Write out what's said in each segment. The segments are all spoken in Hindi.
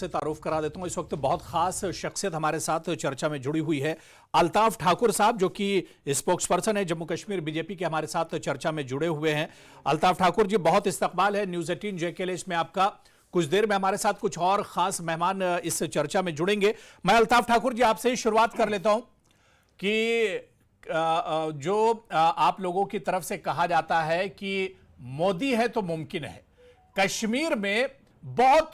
से तारुफ करा देता हूं। इस वक्त बहुत खास शख्सियत हमारे साथ चर्चा में जुड़ी हुई है। अल्ताफ ठाकुर साहब, जो कि स्पोक्स पर्सन है जम्मू कश्मीर बीजेपी के, हमारे साथ चर्चा में जुड़े हुए हैं। अल्ताफ ठाकुर जी, बहुत इस्तकबाल है न्यूज़ 18 JKL में आपका। कुछ देर में हमारे साथ कुछ और खास मेहमान इस चर्चा में जुड़ेंगे। मैं अल्ताफ ठाकुर जी आपसे ही शुरुआत कर लेता हूं कि जो आप लोगों की तरफ से कहा जाता है कि मोदी है तो मुमकिन है, कश्मीर में बहुत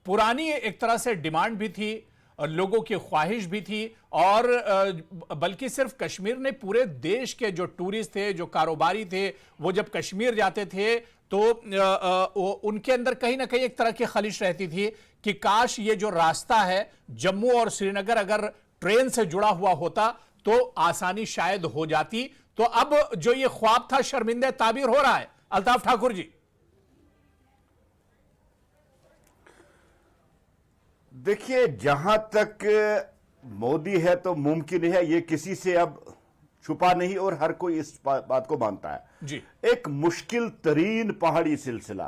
पुरानी एक तरह से डिमांड भी थी, लोगों की ख्वाहिश भी थी, और बल्कि सिर्फ कश्मीर ने, पूरे देश के जो टूरिस्ट थे, जो कारोबारी थे, वो जब कश्मीर जाते थे तो उनके अंदर कहीं ना कहीं एक तरह की खलिश रहती थी कि काश ये जो रास्ता है जम्मू और श्रीनगर अगर ट्रेन से जुड़ा हुआ होता तो आसानी शायद हो जाती। तो अब जो ये ख्वाब था शर्मिंदे ताबीर हो रहा है। अल्ताफ ठाकुर जी, देखिए, जहां तक मोदी है तो मुमकिन है, ये किसी से अब छुपा नहीं और हर कोई इस बात को मानता है जी। एक मुश्किल तरीन पहाड़ी सिलसिला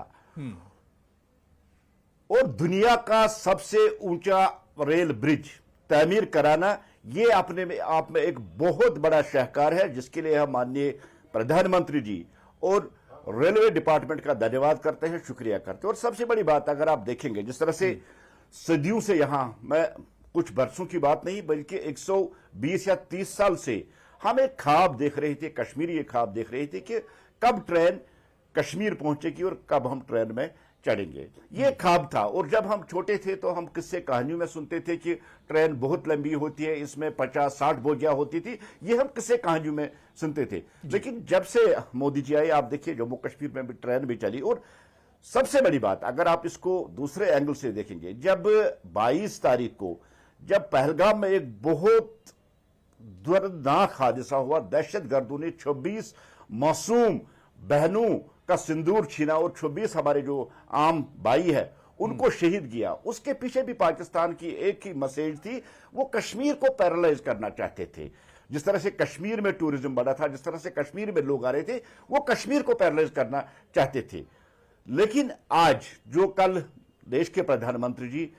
और दुनिया का सबसे ऊंचा रेल ब्रिज तामीर कराना, ये अपने में आप में एक बहुत बड़ा शाहकार है, जिसके लिए हम माननीय प्रधानमंत्री जी और रेलवे डिपार्टमेंट का धन्यवाद करते हैं, शुक्रिया करते हैं। और सबसे बड़ी बात, अगर आप देखेंगे जिस तरह से सदियों से, यहां मैं कुछ बरसों की बात नहीं बल्कि 120 या 30 साल से हम एक ख्वाब देख रहे थे, कश्मीरी एक ख्वाब देख रहे थे कि कब ट्रेन कश्मीर पहुंचेगी और कब हम ट्रेन में चढ़ेंगे। ये ख्वाब था। और जब हम छोटे थे तो हम किस्से कहानियों में सुनते थे कि ट्रेन बहुत लंबी होती है, इसमें 50-60 बोगियां होती थी, ये हम किस्से कहानियों में सुनते थे। लेकिन जब से मोदी जी आए, आप देखिए जम्मू कश्मीर में भी ट्रेन भी चली। और सबसे बड़ी बात, अगर आप इसको दूसरे एंगल से देखेंगे, जब 22 तारीख को जब पहलगाम में एक बहुत दर्दनाक हादसा हुआ, दहशतगर्दों ने 26 मासूम बहनों का सिंदूर छीना और 26 हमारे जो आम भाई है उनको शहीद किया, उसके पीछे भी पाकिस्तान की एक ही मैसेज थी, वो कश्मीर को पैरालाइज करना चाहते थे। जिस तरह से कश्मीर में टूरिज्म बढ़ा था, जिस तरह से कश्मीर में लोग आ रहे थे, वो कश्मीर को पैरालाइज करना चाहते थे। लेकिन आज जो कल देश के प्रधानमंत्री जी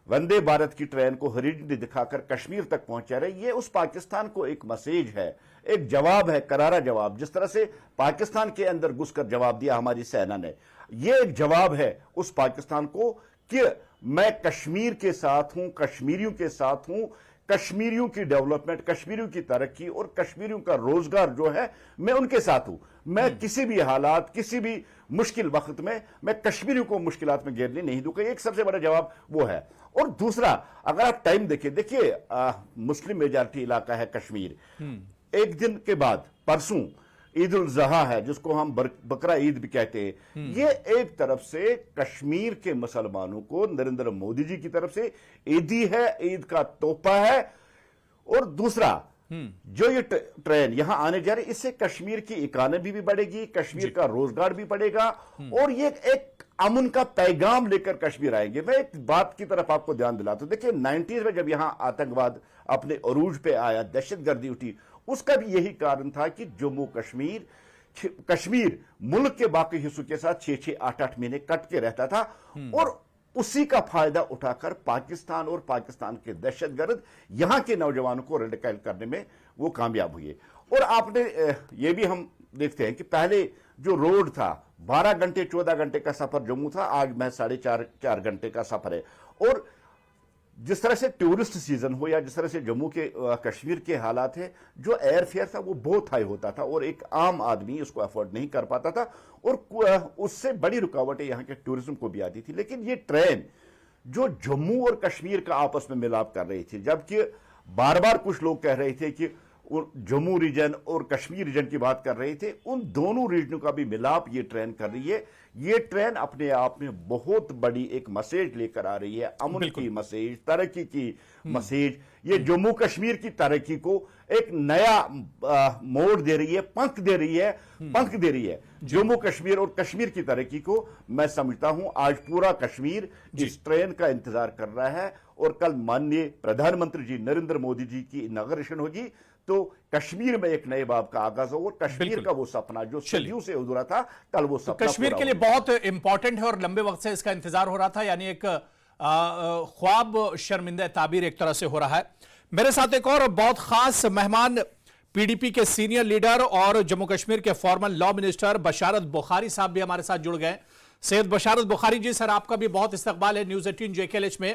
वंदे भारत की ट्रेन को हरी झंडी दिखाकर कश्मीर तक पहुंचा रहे, ये उस पाकिस्तान को एक मैसेज है, एक जवाब है, करारा जवाब। जिस तरह से पाकिस्तान के अंदर घुसकर जवाब दिया हमारी सेना ने, ये एक जवाब है उस पाकिस्तान को कि मैं कश्मीर के साथ हूं, कश्मीरियों के साथ हूं, कश्मीरियों की डेवलपमेंट, कश्मीरियों की तरक्की और कश्मीरियों का रोजगार जो है, मैं उनके साथ हूं। मैं किसी भी हालात, किसी भी मुश्किल वक्त में मैं कश्मीरियों को मुश्किलात में घेरने नहीं दूंगा। एक सबसे बड़ा जवाब वो है। और दूसरा, अगर आप टाइम देखिए मुस्लिम मेजॉरिटी इलाका है कश्मीर। एक दिन के बाद परसों ईद उल ज़ुहा है, जिसको हम बकरा ईद भी कहते हैं। ये एक तरफ से कश्मीर के मुसलमानों को नरेंद्र मोदी जी की तरफ से ईदी है, ईद का तोहफा है। और दूसरा, जो ये ट्रेन यहां आने जा रही, इससे कश्मीर की इकोनॉमी भी बढ़ेगी, कश्मीर का रोजगार भी बढ़ेगा, और ये एक अमन का पैगाम लेकर कश्मीर आएंगे। मैं एक बात की तरफ आपको ध्यान दिलाता हूं। देखिए 90s में जब यहां आतंकवाद अपने अरूज पे आया, दहशतगर्दी उठी, उसका भी यही कारण था कि जम्मू कश्मीर मुल्क के बाकी हिस्सों के साथ 6-8 महीने कट के रहता था, और उसी का फायदा उठाकर पाकिस्तान और पाकिस्तान के दहशतगर्द यहां के नौजवानों को रेडिकल करने में वो कामयाब हुए। और आपने ये भी हम देखते हैं कि पहले जो रोड था 12 घंटे 14 घंटे का सफर जम्मू था, आज मैं 4.5 घंटे का सफर है। और जिस तरह से टूरिस्ट सीजन हो या जिस तरह से जम्मू के कश्मीर के हालात है, जो एयर फेयर था वो बहुत हाई होता था और एक आम आदमी उसको अफोर्ड नहीं कर पाता था, और उससे बड़ी रुकावटें यहाँ के टूरिज्म को भी आती थी। लेकिन ये ट्रेन जो जम्मू और कश्मीर का आपस में मिलाप कर रही थी, जबकि बार बार कुछ लोग कह रहे थे कि जम्मू रीजन और कश्मीर रीजन की बात कर रहे थे, उन दोनों रीजनों का भी मिलाप ये ट्रेन कर रही है। ये ट्रेन अपने आप में बहुत बड़ी एक मैसेज लेकर आ रही है, अमन की मैसेज, तरक्की की मैसेज। ये जम्मू कश्मीर की तरक्की को एक नया मोड़ दे रही है, पंख दे रही है जम्मू कश्मीर और कश्मीर की तरक्की को। मैं समझता हूं आज पूरा कश्मीर इस ट्रेन का इंतजार कर रहा है, और कल माननीय प्रधानमंत्री जी नरेंद्र मोदी जी की इनॉग्रेशन होगी तो कश्मीर में एक नए बाब का आगाज हो, और कश्मीर का वो सपना जो सदियों से अधूरा था, कल वो सपना कश्मीर के लिए बहुत इंपॉर्टेंट है और लंबे वक्त से इसका इंतजार हो रहा था। यानी एक ख्वाब शर्मिंदा ताबीर एक तरह से हो रहा है। मेरे साथ एक और बहुत खास मेहमान पीडीपी के सीनियर लीडर और जम्मू कश्मीर के फॉर्मर लॉ मिनिस्टर बशारत बुखारी साहब भी हमारे साथ जुड़ गए। सैयद बशारत बुखारी जी, सर आपका भी बहुत इस्तकबाल है न्यूज 18 JKLH में।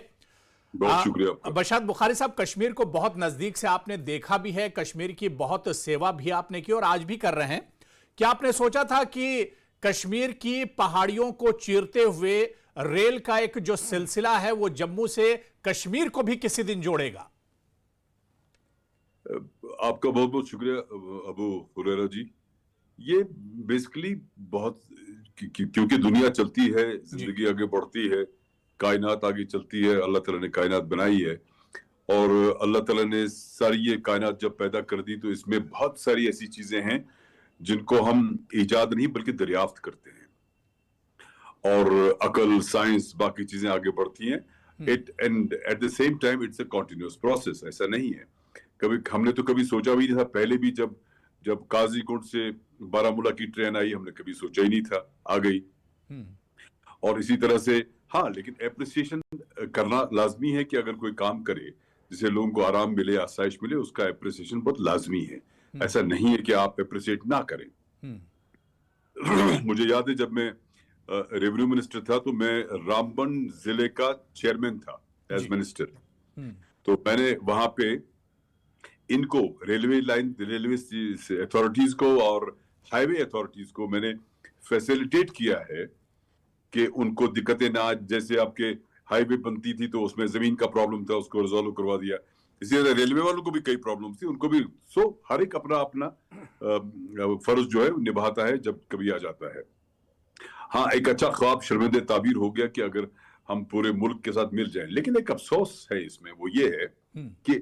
बहुत शुक्रिया। बशारत बुखारी साहब, कश्मीर को बहुत नजदीक से आपने देखा भी है, कश्मीर की बहुत सेवा भी आपने की और आज भी कर रहे हैं। क्या आपने सोचा था कि कश्मीर की पहाड़ियों को चीरते हुए रेल का एक जो सिलसिला है वो जम्मू से कश्मीर को भी किसी दिन जोड़ेगा? आपका बहुत बहुत शुक्रिया अबू हुरैरा जी। ये बेसिकली बहुत क्योंकि दुनिया चलती है, जिंदगी आगे बढ़ती है, कायनात आगे चलती है, अल्लाह ताला ने कायनात बनाई है और अल्लाह ताला ने सारी ये कायनात जब पैदा कर दी तो इसमें बहुत सारी ऐसी चीजें हैं जिनको हम ईजाद नहीं बल्कि दरियाफ्त करते हैं और अकल, साइंस, बाकी चीजें आगे बढ़ती हैं। It and eight the same time it's a continuous process, ऐसा नहीं है। कभी हमने तो कभी सोचा भी नहीं था, पहले भी जब काजीकोट से बारामूला की ट्रेन आई हमने कभी सोचा ही नहीं था, आ गई। और इसी तरह से हाँ, लेकिन एप्रिसिएशन करना लाजमी है कि अगर कोई काम करे जिससे लोगों को आराम मिले, आसाइश मिले, उसका एप्रिसिएशन बहुत लाजमी है। ऐसा नहीं है कि आप एप्रिसिएट ना करें। मुझे याद है जब मैं रेवेन्यू मिनिस्टर था तो मैं रामबन जिले का चेयरमैन था एज मिनिस्टर। तो मैंने वहां पे इनको रेलवे अथॉरिटीज को और हाईवे अथॉरिटीज को मैंने फैसिलिटेट किया है कि उनको दिक्कतें ना, जैसे आपके हाईवे बनती थी तो उसमें जमीन का प्रॉब्लम था, उसको रिजॉल्व करवा दिया। इसी तरह रेलवे वालों को भी कई प्रॉब्लम थी, उनको भी। सो हर एक अपना अपना फर्ज जो है निभाता है जब कभी आ जाता है। हाँ, एक अच्छा ख्वाब शर्मिंदा ताबीर हो गया कि अगर हम पूरे मुल्क के साथ मिल जाएं, लेकिन एक अफसोस है इसमें, वो ये है कि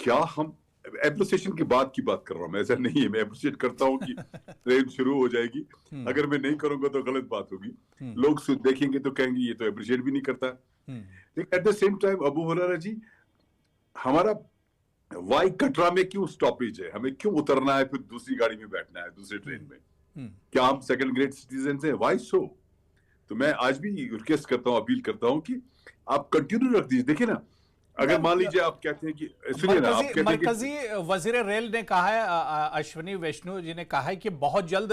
क्या हम एप्रिसिएशन की बात कर रहा हूं मैं, ऐसा नहीं है। मैं एप्रिशिएट करता हूं कि ट्रेन शुरू हो जाएगी, अगर मैं नहीं करूंगा तो गलत बात होगी, लोग देखेंगे तो कहेंगे ये तो एप्रिशिएट भी नहीं करता। लेकिन at the same time Abu Hurairah ji, हमारा वाई कटरा में क्यों स्टॉपेज है, हमें क्यों उतरना है, फिर दूसरी गाड़ी में बैठना है, दूसरी ट्रेन में? क्या हम सेकंड ग्रेड सिटीजन हैं? वाई सो? तो मैं आज भी रिक्वेस्ट करता हूं, अपील करता हूं कि आप कंटिन्यू रख दीजिए। देखिए ना, अगर मान लीजिए आप कहते हैं कि सुनिए ना, आप कहते हैं कि मरकजी वजीर रेल ने कहा है, अश्विनी वैष्णव जी ने कहा है कि बहुत जल्द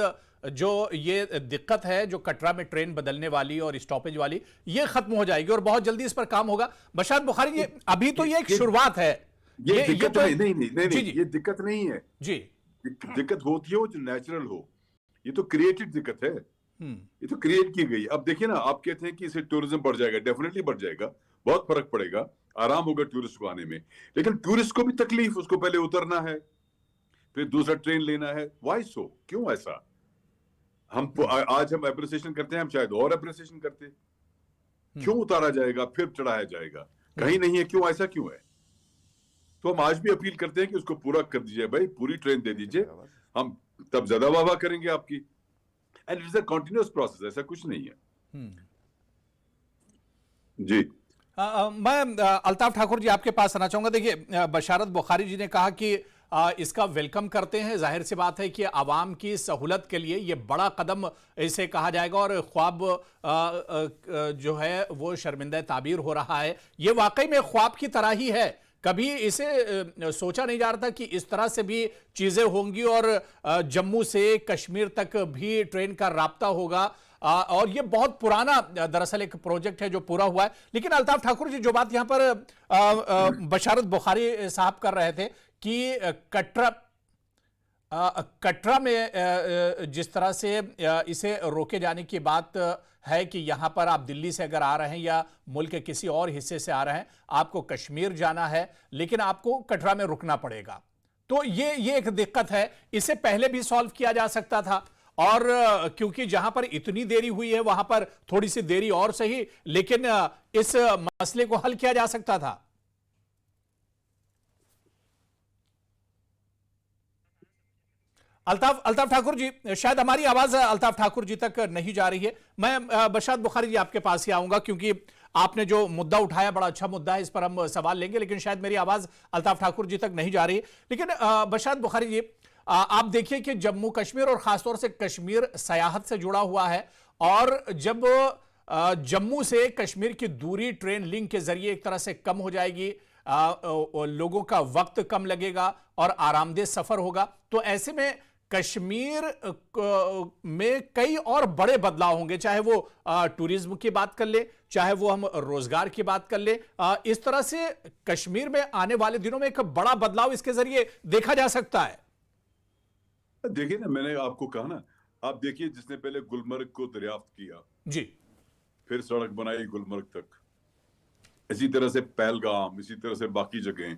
जो ये दिक्कत है जो कटरा में ट्रेन बदलने वाली और स्टॉपेज वाली, ये खत्म हो जाएगी और बहुत जल्दी इस पर काम होगा। बशारत बुखारी जी, अभी तो ये एक शुरुआत है। ये दिक्कत तो नहीं, ये दिक्कत नहीं है जी। दिक्कत होती है जो नेचुरल हो, ये तो क्रिएटेड दिक्कत है, ये तो क्रिएट की गई। अब देखिए ना, आप कहते हैं कि इससे टूरिज्म बढ़ जाएगा, डेफिनेटली बढ़ जाएगा, बहुत फर्क पड़ेगा, आराम होगा टूरिस्ट को आने में। लेकिन टूरिस्ट को भी तकलीफ, उसको पहले उतरना है, फिर दूसरा ट्रेन लेना है। Why so? क्यों ऐसा? आज हम एप्रिसिएशन करते हैं, हम शायद और एप्रिसिएशन करते। क्यों उतारा जाएगा फिर चढ़ाया जाएगा? कहीं नहीं है, क्यों ऐसा क्यों है? तो हम आज भी अपील करते हैं कि उसको पूरा कर दीजिए भाई, पूरी ट्रेन दे दीजिए, हम तब ज्यादा वाह करेंगे आपकी। And it's a continuous process, ऐसा कुछ नहीं है। जी। मैं अल्ताफ ठाकुर जी आपके पास आना चाहूंगा। देखिए, बशारत बुखारी जी ने कहा कि इसका वेलकम करते हैं। जाहिर सी बात है कि आवाम की सहूलत के लिए ये बड़ा कदम इसे कहा जाएगा और ख्वाब जो है वो शर्मिंदा ताबीर हो रहा है। ये वाकई में ख्वाब की तरह ही है। कभी इसे सोचा नहीं जा रहा था कि इस तरह से भी चीजें होंगी और जम्मू से कश्मीर तक भी ट्रेन का राब्ता होगा। और ये बहुत पुराना दरअसल एक प्रोजेक्ट है जो पूरा हुआ है। लेकिन अल्ताफ ठाकुर जी, जो बात यहां पर बशारत बुखारी साहब कर रहे थे कि कटरा में जिस तरह से इसे रोके जाने की बात है कि यहां पर आप दिल्ली से अगर आ रहे हैं या मुल्क के किसी और हिस्से से आ रहे हैं, आपको कश्मीर जाना है लेकिन आपको कटरा में रुकना पड़ेगा, तो ये एक दिक्कत है। इसे पहले भी सॉल्व किया जा सकता था और क्योंकि जहां पर इतनी देरी हुई है वहां पर थोड़ी सी देरी और सही, लेकिन इस मसले को हल किया जा सकता था। अल्ताफ ठाकुर जी, शायद हमारी आवाज अल्ताफ ठाकुर जी तक नहीं जा रही है। मैं बशारत बुखारी जी आपके पास ही आऊंगा क्योंकि आपने जो मुद्दा उठाया बड़ा अच्छा मुद्दा है, इस पर हम सवाल लेंगे, लेकिन शायद मेरी आवाज अल्ताफ ठाकुर जी तक नहीं जा रही। लेकिन बशारत बुखारी जी, आप देखिए कि जम्मू कश्मीर और खासतौर से कश्मीर सयाहत से जुड़ा हुआ है और जब जम्मू से कश्मीर की दूरी ट्रेन लिंक के जरिए एक तरह से कम हो जाएगी, लोगों का वक्त कम लगेगा और आरामदेह सफर होगा। तो ऐसे में कश्मीर में कई और बड़े बदलाव होंगे, चाहे वो टूरिज्म की बात कर ले, चाहे वो हम रोजगार की बात कर ले। इस तरह से कश्मीर में आने वाले दिनों में एक बड़ा बदलाव इसके जरिए देखा जा सकता है। देखिए ना, मैंने आपको कहा ना, आप देखिए जिसने पहले गुलमर्ग को दरियाफ्त किया जी, फिर सड़क बनाई गुलमर्ग तक, इसी तरह से पहलगाम, इसी तरह से बाकी जगह,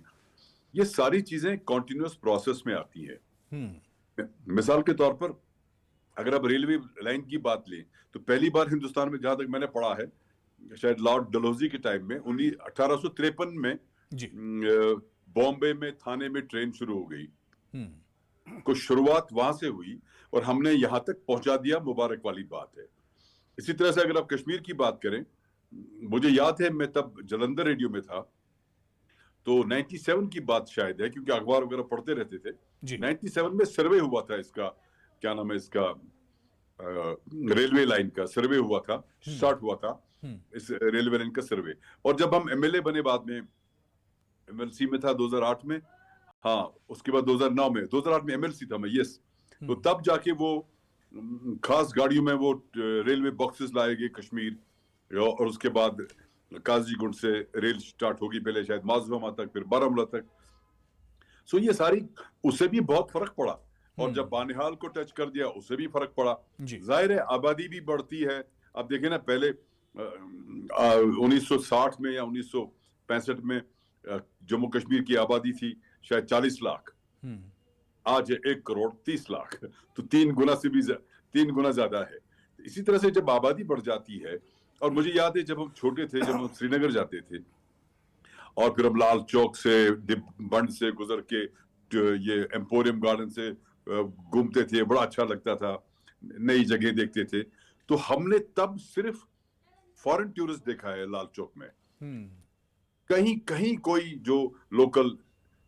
ये सारी चीजें कॉन्टिन्यूअस प्रोसेस में आती है। मिसाल के तौर पर अगर आप रेलवे लाइन की बात लें तो पहली बार हिंदुस्तान में, जहां तक मैंने पढ़ा है, शायद लॉर्ड डलहौजी के टाइम में 1853 में जी, बॉम्बे में थाने में ट्रेन शुरू हो गई। कुछ शुरुआत वहां से हुई और हमने यहां तक पहुंचा दिया, मुबारक वाली बात है। इसी तरह से अगर आप कश्मीर की बात करें, मुझे याद है मैं तब जलंधर रेडियो में था, तो 97 की बात शायद है, क्योंकि अखबार वगैरह पढ़ते रहते थे। 97 में सर्वे हुआ था इसका, क्या नाम है इसका, रेलवे लाइन का सर्वे हुआ था, स्टार्ट हुआ था इस रेलवे लाइन का सर्वे। और जब हम एमएलए बने बाद में, एमएलसी में था 2008 में, हाँ उसके बाद 2008 में एमएलसी था मैं, यस। तो तब जाके वो खास गाड़ियों में वो रेलवे बॉक्सेस लाए गए कश्मीर, और उसके बाद काजीगुंड से रेल स्टार्ट होगी, पहले शायद माजूमा तक, फिर बारामूला तक। सो ये सारी, उससे भी बहुत फर्क पड़ा। और जब बानिहाल को टच कर दिया उससे भी फर्क पड़ा। जाहिर है आबादी भी बढ़ती है। अब देखें ना, पहले 1960 में या 1965 में जम्मू कश्मीर की आबादी थी शायद 40 लाख, आज है 1 करोड़ 30 लाख, तो 3 गुना ज्यादा है। इसी तरह से जब आबादी बढ़ जाती है, और मुझे याद है जब हम छोटे थे, जब हम श्रीनगर जाते थे और फिर हम लाल चौक से बंड से गुजर के ये एम्पोरियम गार्डन से घूमते थे, बड़ा अच्छा लगता था, नई जगह देखते थे। तो हमने तब सिर्फ फॉरेन टूरिस्ट देखा है लाल चौक में, कहीं कहीं कोई जो लोकल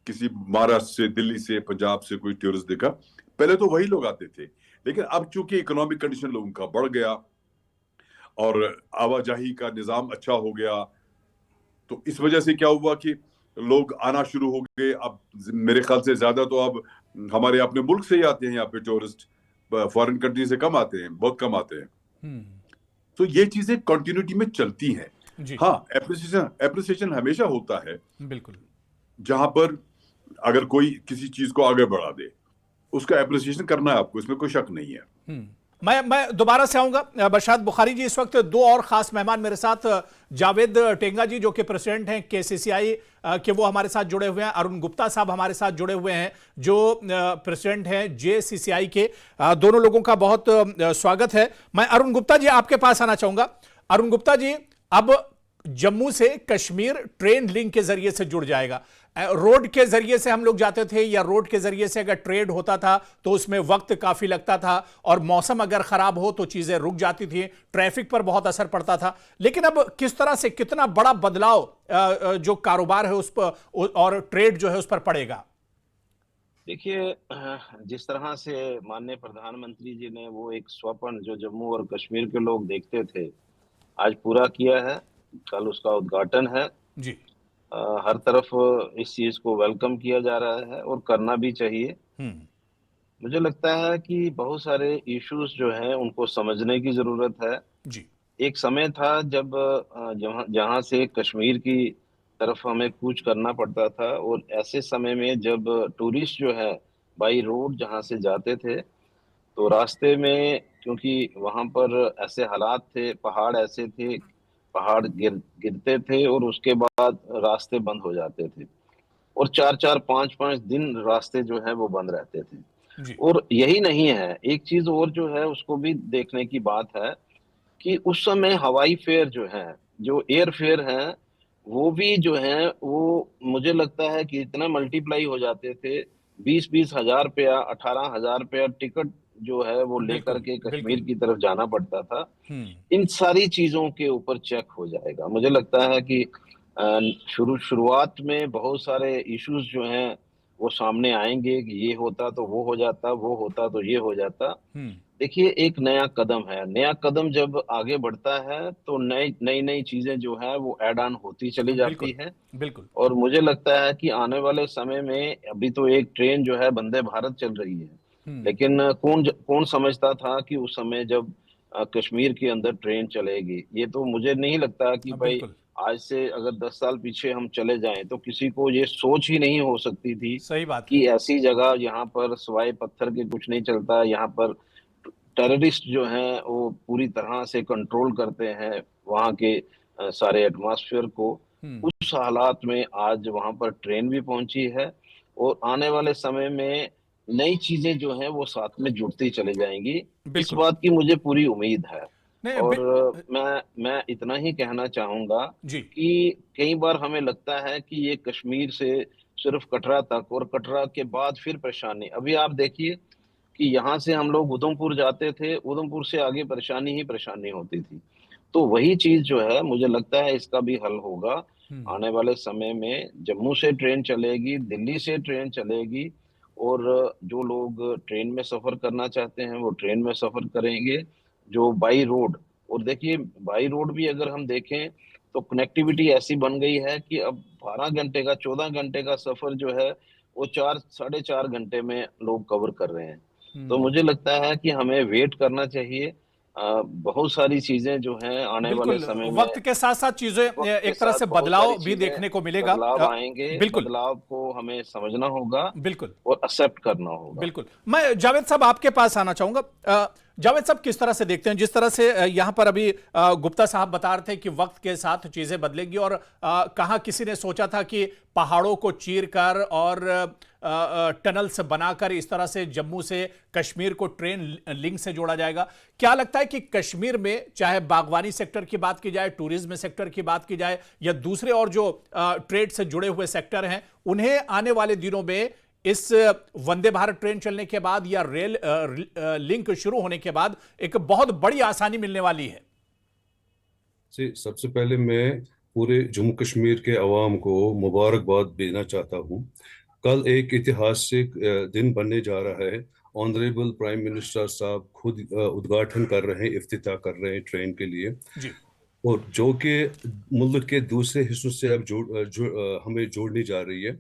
किसी महाराष्ट्र से, दिल्ली से, पंजाब से कोई टूरिस्ट देखा, पहले तो वही लोग आते थे। लेकिन अब चूंकि इकोनॉमिक कंडीशन लोगों का बढ़ गया और आवाजाही का निजाम अच्छा हो गया, तो इस वजह से क्या हुआ कि लोग आना शुरू हो गए। अब मेरे ख्याल से ज्यादा तो अब हमारे अपने मुल्क से ही आते हैं यहाँ पे टूरिस्ट, फॉरेन कंट्री से कम आते हैं, बहुत कम आते हैं। तो ये चीजें कंटिन्यूटी में चलती हैं। हाँ, एप्रिसिएशन हमेशा होता है, बिल्कुल, जहां पर अगर कोई किसी चीज को आगे बढ़ा दे, उसका एप्रिसिएशन करना है आपको, इसमें कोई शक नहीं है। मैं दोबारा से आऊंगा। बरशात बुखारी जी, इस वक्त 2 और खास मेहमान मेरे साथ, जावेद टेंगा जी जो कि प्रेसिडेंट हैं केसीसीआई के, वो हमारे साथ जुड़े हुए हैं। अरुण गुप्ता साहब हमारे साथ जुड़े हुए हैं जो प्रेसिडेंट हैं जेसीसीआई के। दोनों लोगों का बहुत स्वागत है। मैं अरुण गुप्ता जी आपके पास आना चाहूंगा। अरुण गुप्ता जी, अब जम्मू से कश्मीर ट्रेन लिंक के जरिए से जुड़ जाएगा। रोड के जरिए से हम लोग जाते थे, या रोड के जरिए से अगर ट्रेड होता था तो उसमें वक्त काफी लगता था, और मौसम अगर खराब हो तो चीजें रुक जाती थी, ट्रैफिक पर बहुत असर पड़ता था। लेकिन अब किस तरह से, कितना बड़ा बदलाव जो कारोबार है उस पर और ट्रेड जो है उस पर पड़ेगा? देखिए, जिस तरह से माननीय प्रधानमंत्री जी ने वो एक स्वप्न जो जम्मू और कश्मीर के लोग देखते थे, आज पूरा किया है। कल उसका उद्घाटन है जी। हर तरफ इस चीज को वेलकम किया जा रहा है और करना भी चाहिए। मुझे लगता है कि बहुत सारे इश्यूज जो हैं उनको समझने की जरूरत है जी। एक समय था जब जहां से कश्मीर की तरफ हमें कूच करना पड़ता था, और ऐसे समय में जब टूरिस्ट जो है बाई रोड जहां से जाते थे, तो रास्ते में क्योंकि वहां पर ऐसे हालात थे, पहाड़ ऐसे थे, पहाड़ गिरते थे और उसके बाद रास्ते बंद हो जाते थे, और 4-4, 5-5 दिन रास्ते जो है वो बंद रहते थे। जी। और यही नहीं है, एक चीज और जो है उसको भी देखने की बात है कि उस समय हवाई फेयर जो है, जो एयर फेयर है, वो भी जो है वो मुझे लगता है कि इतना मल्टीप्लाई हो जाते थे, 20-20 हजार रुपया, 18 हजार रुपया टिकट जो है वो लेकर के कश्मीर की तरफ जाना पड़ता था। इन सारी चीजों के ऊपर चेक हो जाएगा। मुझे लगता है कि शुरुआत में बहुत सारे इश्यूज जो हैं वो सामने आएंगे कि ये होता तो वो हो जाता, वो होता तो ये हो जाता। देखिए, एक नया कदम है। नया कदम जब आगे बढ़ता है तो नई नई नई चीजें जो है वो ऐड ऑन होती चली जाती बिल्कुल, है। बिल्कुल। और मुझे लगता है कि आने वाले समय में अभी तो एक ट्रेन जो है वंदे भारत चल रही है, हुँ, लेकिन कौन समझता था कि उस समय जब कश्मीर के अंदर ट्रेन चलेगी। ये तो मुझे नहीं लगता कि भाई बिल्कुल, आज से अगर 10 साल पीछे हम चले जाएं तो किसी को ये सोच ही नहीं हो सकती थी सही बात है। कि ऐसी जगह यहाँ पर सिवाय पत्थर के कुछ नहीं चलता। यहाँ पर टेररिस्ट जो हैं वो पूरी तरह से कंट्रोल करते हैं वहाँ के सारे एटमॉस्फेयर को। हुँ, उस हालात में आज वहाँ पर ट्रेन भी पहुंची है और आने वाले समय में नई चीजें जो हैं वो साथ में जुड़ती चली जाएंगी। इस बिल्कुल। बात की मुझे पूरी उम्मीद है। नहीं और मैं इतना ही कहना चाहूंगा जी, कि कई बार हमें लगता है कि ये कश्मीर से सिर्फ कटरा तक और कटरा के बाद फिर परेशानी। अभी आप देखिए कि यहाँ से हम लोग उधमपुर जाते थे, उधमपुर से आगे परेशानी ही परेशानी होती थी। तो वही चीज़ जो है मुझे लगता है इसका भी हल होगा। हुँ, आने वाले समय में जम्मू से ट्रेन चलेगी, दिल्ली से ट्रेन चलेगी और जो लोग ट्रेन में सफ़र करना चाहते हैं, वो ट्रेन में सफ़र करेंगे। जो बाई रोड, और देखिए बाई रोड भी अगर हम देखें तो कनेक्टिविटी ऐसी बन गई है कि अब 12 घंटे का 14 घंटे का सफ़र जो है, वो 4 साढ़े 4 घंटे में लोग कवर कर रहे हैं। तो हुँ। मुझे लगता है कि हमें वेट करना चाहिए। बहुत सारी चीजें जो हैं आने वाले बिल्कुल, समय में वक़्त के साथ-साथ चीज़ें वक्त के एक तरह साथ से बहुत सारी बदलाव भी चीजें देखने को मिलेगा। बदलाव आएंगे। बिल्कुल, बदलाव को हमें समझना होगा बिल्कुल। और एक्सेप्ट करना होगा। बिल्कुल। मैं जावेद साहब आपके पास आना चाहूँगा। जावेद साहब किस तरह से देखते हैं जिस तरह से यहाँ पर अभी गुप्ता साहब बता रहे थे कि वक्त के साथ चीज़ें बदलेंगी और कहाँ किसी ने सोचा था कि पहाड़ों को चीर कर और टनल्स बनाकर इस तरह से जम्मू से कश्मीर को ट्रेन लिंक से जोड़ा जाएगा। क्या लगता है कि कश्मीर में चाहे बागवानी सेक्टर की बात की जाए, टूरिज्म सेक्टर की बात की जाए या दूसरे और जो ट्रेड से जुड़े हुए सेक्टर हैं, उन्हें आने वाले दिनों में इस वंदे भारत ट्रेन चलने के बाद या रेल लिंक शुरू होने के बाद एक बहुत बड़ी आसानी मिलने वाली है? जी, सबसे पहले मैं पूरे जम्मू कश्मीर के अवाम को मुबारकबाद देना चाहता हूँ। कल एक ऐतिहासिक दिन बनने जा रहा है। ऑनरेबल प्राइम मिनिस्टर साहब खुद उद्घाटन कर रहे हैं, इफ्तिताह कर रहे हैं ट्रेन के लिए। जी, और जो कि मुल्क के दूसरे हिस्सों से अब हमें जोड़नी जा रही है।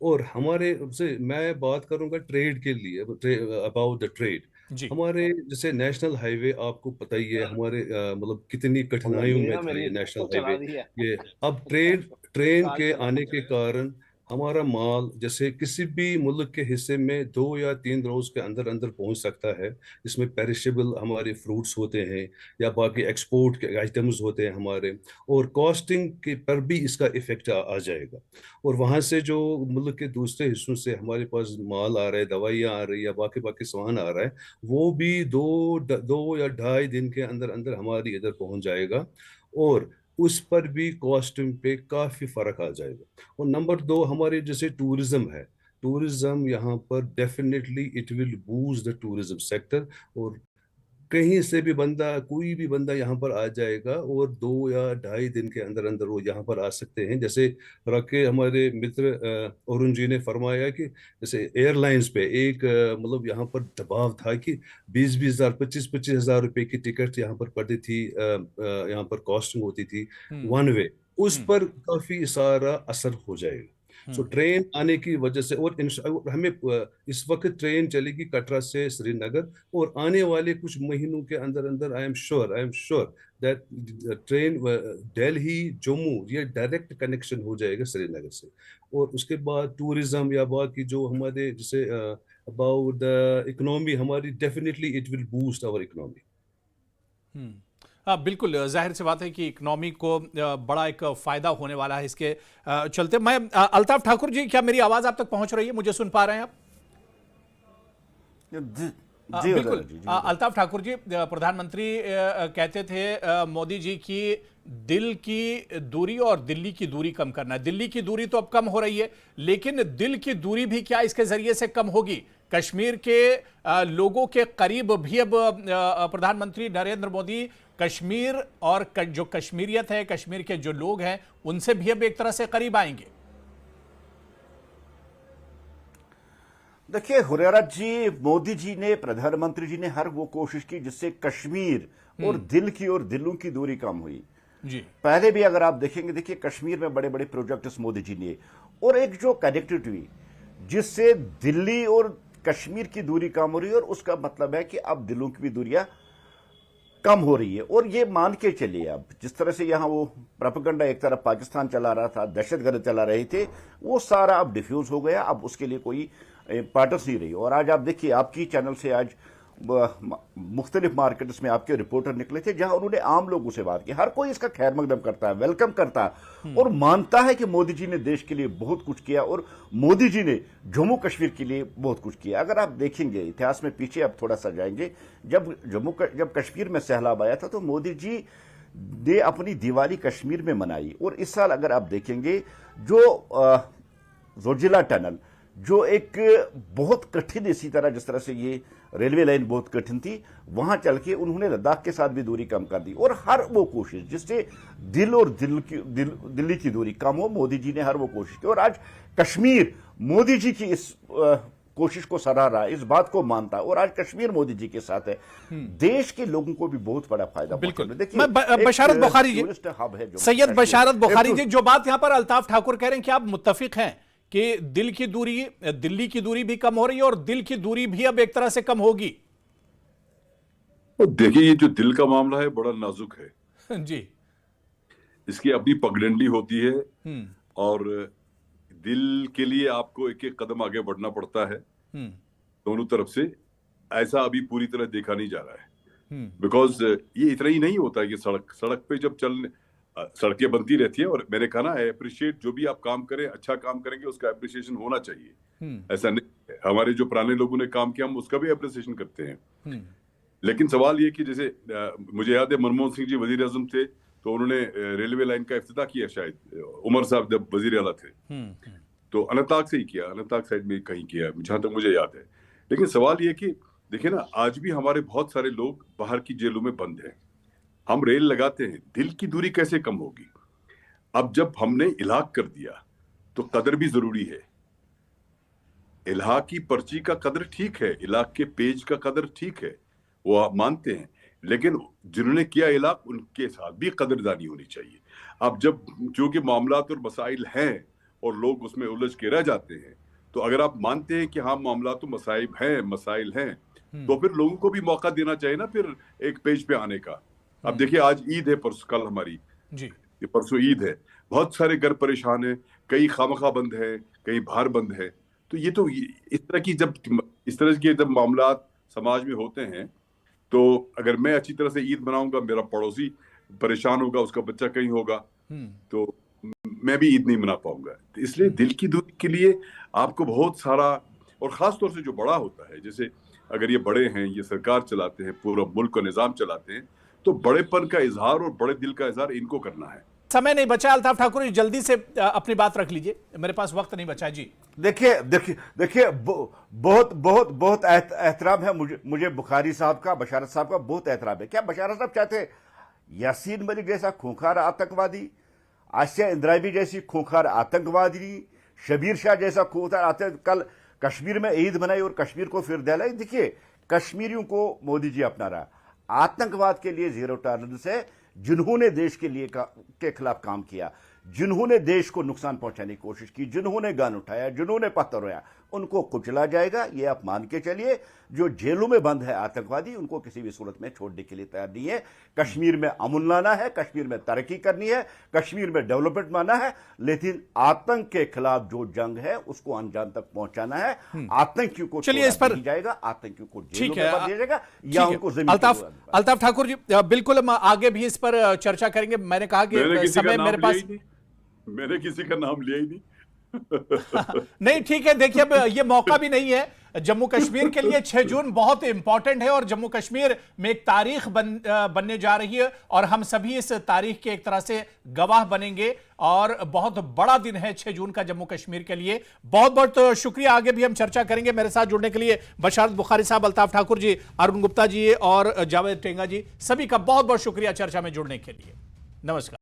और हमारे से मैं बात करूंगा ट्रेड के लिए, अबाउट द ट्रेड। जी। हमारे जैसे नेशनल हाईवे आपको पता ही है, हमारे मतलब कितनी कठिनाइयों में था ये नेशनल हाईवे। ये अब ट्रेन के आने के कारण हमारा माल जैसे किसी भी मुल्क के हिस्से में 2 या 3 रोज के अंदर अंदर पहुंच सकता है। इसमें पेरिशेबल हमारे फ्रूट्स होते हैं या बाकी एक्सपोर्ट के आइटम्स होते हैं हमारे। और कॉस्टिंग के पर भी इसका इफेक्ट आ जाएगा। और वहां से जो मुल्क के दूसरे हिस्सों से हमारे पास माल आ रहा है, दवाइयाँ आ रही है या बाकी बाकी सामान आ रहा है, वो भी 2 या 2.5 दिन के अंदर अंदर हमारी इधर पहुंच जाएगा। और उस पर भी कॉस्ट्यूम पे काफी फर्क आ जाएगा। और नंबर 2 हमारे जैसे टूरिज्म है। टूरिज्म यहाँ पर definitely it will boost the tourism sector. और कहीं से भी बंदा, कोई भी बंदा यहाँ पर आ जाएगा और 2 या 2.5 दिन के अंदर अंदर वो यहाँ पर आ सकते हैं। जैसे रखे हमारे मित्र अरुण जी ने फरमाया कि जैसे एयरलाइंस पे एक मतलब यहाँ पर दबाव था कि 20-20 हजार, 25-25 हजार रुपए की टिकट यहाँ पर पड़ती थी, यहाँ पर कॉस्टिंग होती थी हम्म, वन वे। उस हम्म, पर काफी सारा असर हो जाएगा। सो हम्म, ट्रेन आने की वजह से और हमें इस वक्त ट्रेन चलेगी कटरा से श्रीनगर। और आने वाले कुछ महीनों के अंदर अंदर I am sure that train Delhi Jammu ये डायरेक्ट कनेक्शन हो जाएगा श्रीनगर से। और उसके बाद टूरिज्म या बाकी जो हमारे जैसे अबाउट द इकोनॉमी हमारी, definitely it will boost our economy. Hmm. हाँ बिल्कुल, जाहिर सी बात है कि इकोनॉमी को बड़ा एक फायदा होने वाला है इसके चलते। मैं अल्ताफ ठाकुर जी, क्या मेरी आवाज आप तक पहुंच रही है? मुझे सुन पा रहे हैं आप? जी जी बिल्कुल। जी जी अल्ताफ ठाकुर जी, प्रधानमंत्री कहते थे मोदी जी की दिल की दूरी और दिल्ली की दूरी कम करना है। दिल्ली की दूरी तो अब कम हो रही है, लेकिन दिल की दूरी भी क्या इसके जरिए से कम होगी? कश्मीर के लोगों के करीब भी अब प्रधानमंत्री नरेंद्र मोदी कश्मीर और जो कश्मीरियत है, कश्मीर के जो लोग हैं, उनसे भी अब एक तरह से करीब आएंगे। देखिए हुरैरा जी, मोदी जी ने, प्रधानमंत्री जी ने हर वो कोशिश की जिससे कश्मीर और दिल की और दिलों की दूरी कम हुई। जी। पहले भी अगर आप देखेंगे, देखिए कश्मीर में बड़े बड़े प्रोजेक्ट्स मोदी जी ने, और एक जो कनेक्टिविटी जिससे दिल्ली और कश्मीर की दूरी कम हो रही है, और उसका मतलब है कि अब दिलों की भी दूरियां कम हो रही है। और ये मान के चलिए, अब जिस तरह से यहां वो प्रोपेगेंडा एक तरफ पाकिस्तान चला रहा था, दहशतगर्द चला रहे थे, वो सारा अब डिफ्यूज हो गया। अब उसके लिए कोई इंपॉर्टेंस नहीं रही। और आज आप देखिए, आपकी चैनल से आज मुख्तलिफ मार्केट्स में आपके रिपोर्टर निकले थे जहां उन्होंने आम लोगों से बात की। हर कोई इसका खैर मकदम करता है, वेलकम करता है और मानता है कि मोदी जी ने देश के लिए बहुत कुछ किया, और मोदी जी ने जम्मू कश्मीर के लिए बहुत कुछ किया। अगर आप देखेंगे इतिहास में पीछे, अब थोड़ा सा जाएंगे, जब कश्मीर में सैलाब आया था तो मोदी जी ने अपनी दिवाली कश्मीर में मनाई। और इस साल अगर आप देखेंगे, जो जोजिला टनल, जो एक बहुत कठिन, इसी तरह जिस तरह से ये रेलवे लाइन बहुत कठिन थी, वहां चल के उन्होंने लद्दाख के साथ भी दूरी कम कर दी। और हर वो कोशिश जिससे दिल और दिल्ली की दूरी कम हो, मोदी जी ने हर वो कोशिश की। और आज कश्मीर मोदी जी की इस कोशिश को सराह रहा है, इस बात को मानता है, और आज कश्मीर मोदी जी के साथ है। देश के लोगों को भी बहुत बड़ा फायदा। बिल्कुल। देखिए, बशारत बुखारी जी, हब है सैयद बशारत बुखारी जी, जो बात यहां पर अल्ताफ ठाकुर कह रहे हैं कि आप मुत्तफिक हैं कि दिल्ली की दूरी भी कम हो रही है और दिल की दूरी भी अब एक तरह से कम होगी। तो देखिए, ये जो दिल का मामला है बड़ा नाजुक है जी। इसकी अपनी पगडंडी होती है, और दिल के लिए आपको एक एक कदम आगे बढ़ना पड़ता है दोनों तरफ से। ऐसा अभी पूरी तरह देखा नहीं जा रहा है, बिकॉज ये इतना ही नहीं होता है कि सड़क पे जब सड़कें बनती रहती है। और मैंने कहा ना, अप्रिशिएट, जो भी आप काम करें, अच्छा काम करेंगे उसका अप्रिसिएशन होना चाहिए। ऐसा नहीं, हमारे जो पुराने लोगों ने काम किया हम उसका भी अप्रिसिएशन करते हैं। लेकिन सवाल ये कि जैसे मुझे याद है मनमोहन सिंह जी वजीर आजम थे, तो उन्होंने रेलवे लाइन का इफ्तिताह किया, शायद उमर साहब जब वजीर आला थे, तो अनंतनाग से ही किया, अनंतनाग साइड में कहीं किया, जहां तक मुझे याद है। लेकिन सवाल ये कि देखिए ना, आज भी हमारे बहुत सारे लोग बाहर की जेलों में बंद हैं। हम रेल लगाते हैं, दिल की दूरी कैसे कम होगी? अब जब हमने इलाक कर दिया तो कदर भी जरूरी है। इलाक की पर्ची का कदर ठीक है, इलाक के पेज का कदर ठीक है, वो आप मानते हैं, लेकिन जिन्होंने किया इलाक, उनके साथ भी कदरदानी होनी चाहिए। अब जब चूंकि मामलात और मसाइल हैं और लोग उसमें उलझ के रह जाते हैं, तो अगर आप मानते हैं कि हाँ मामलात तो मसाइल हैं, तो फिर लोगों को भी मौका देना चाहिए ना फिर एक पेज पे आने का। अब देखिए, आज ईद है, परसों कल हमारी जी, ये परसों ईद है, बहुत सारे घर परेशान हैं, कई खामखा बंद है, कई बाहर बंद है। तो इस तरह के जब मामलात समाज में होते हैं, तो अगर मैं अच्छी तरह से ईद मनाऊंगा, मेरा पड़ोसी परेशान होगा, उसका बच्चा कहीं होगा, तो मैं भी ईद नहीं मना पाऊंगा। तो इसलिए दिल की दूरी के लिए आपको बहुत सारा, और खास तौर से जो बड़ा होता है, जैसे अगर ये बड़े हैं, ये सरकार चलाते हैं, पूरा मुल्क का निजाम चलाते हैं, तो बड़ेपन का इजहार और बड़े दिल का इजहार इनको करना है। समय नहीं बचा अल्ताफ ठाकुर जी, जल्दी से अपनी बात रख लीजिए, मेरे पास वक्त नहीं बचा जी। देखिए बहुत एहतराम है मुझे बुखारी साहब का, बशारत साहब का बहुत एहतराम है। क्या बशारत साहब चाहते यासीन मलिक जैसा खूंखार आतंकवादी, आसिया इंद्राबी जैसी खूंखार आतंकवादी, शबीर शाह जैसा खूंखार आतंक कल कश्मीर में ईद मनाई और कश्मीर को फिर दहलाई? देखिए, कश्मीरियों को मोदी जी अपना रहा, आतंकवाद के लिए जीरो टॉलरेंस है। जिन्होंने देश के खिलाफ काम किया, जिन्होंने देश को नुकसान पहुंचाने की कोशिश की, जिन्होंने गन उठाया, जिन्होंने पत्थर रोया, उनको कुचला जाएगा। ये आप मान के चलिए। जो जेलों में बंद है आतंकवादी, उनको किसी भी सूरत में छोड़ने के लिए तैयार नहीं है। कश्मीर में अमन लाना है, कश्मीर में तरक्की करनी है, कश्मीर में डेवलपमेंट माना है, लेकिन आतंक के खिलाफ जो जंग है उसको अंजाम तक पहुंचाना है। आतंकियों को चलिए इस पर जाएगा, आतंकियों को जेलों में बंद दिया जाएगा, या उनको जमीन। अल्ताफ ठाकुर जी, बिल्कुल हम आगे भी इस पर चर्चा करेंगे। मैंने कहा कि समय मेरे पास, मैंने किसी का नाम लिया ही नहीं। नहीं, ठीक है। देखिए, अब ये मौका भी नहीं है जम्मू कश्मीर के लिए। 6 जून बहुत इंपॉर्टेंट है और जम्मू कश्मीर में एक तारीख बनने जा रही है, और हम सभी इस तारीख के एक तरह से गवाह बनेंगे, और बहुत बड़ा दिन है 6 जून का जम्मू कश्मीर के लिए। बहुत बहुत शुक्रिया। आगे भी हम चर्चा करेंगे। मेरे साथ जुड़ने के लिए बशारत बुखारी साहब, अल्ताफ ठाकुर जी, अरुण गुप्ता जी और जावेद टेंगा जी, सभी का बहुत बहुत शुक्रिया चर्चा में जुड़ने के लिए। नमस्कार।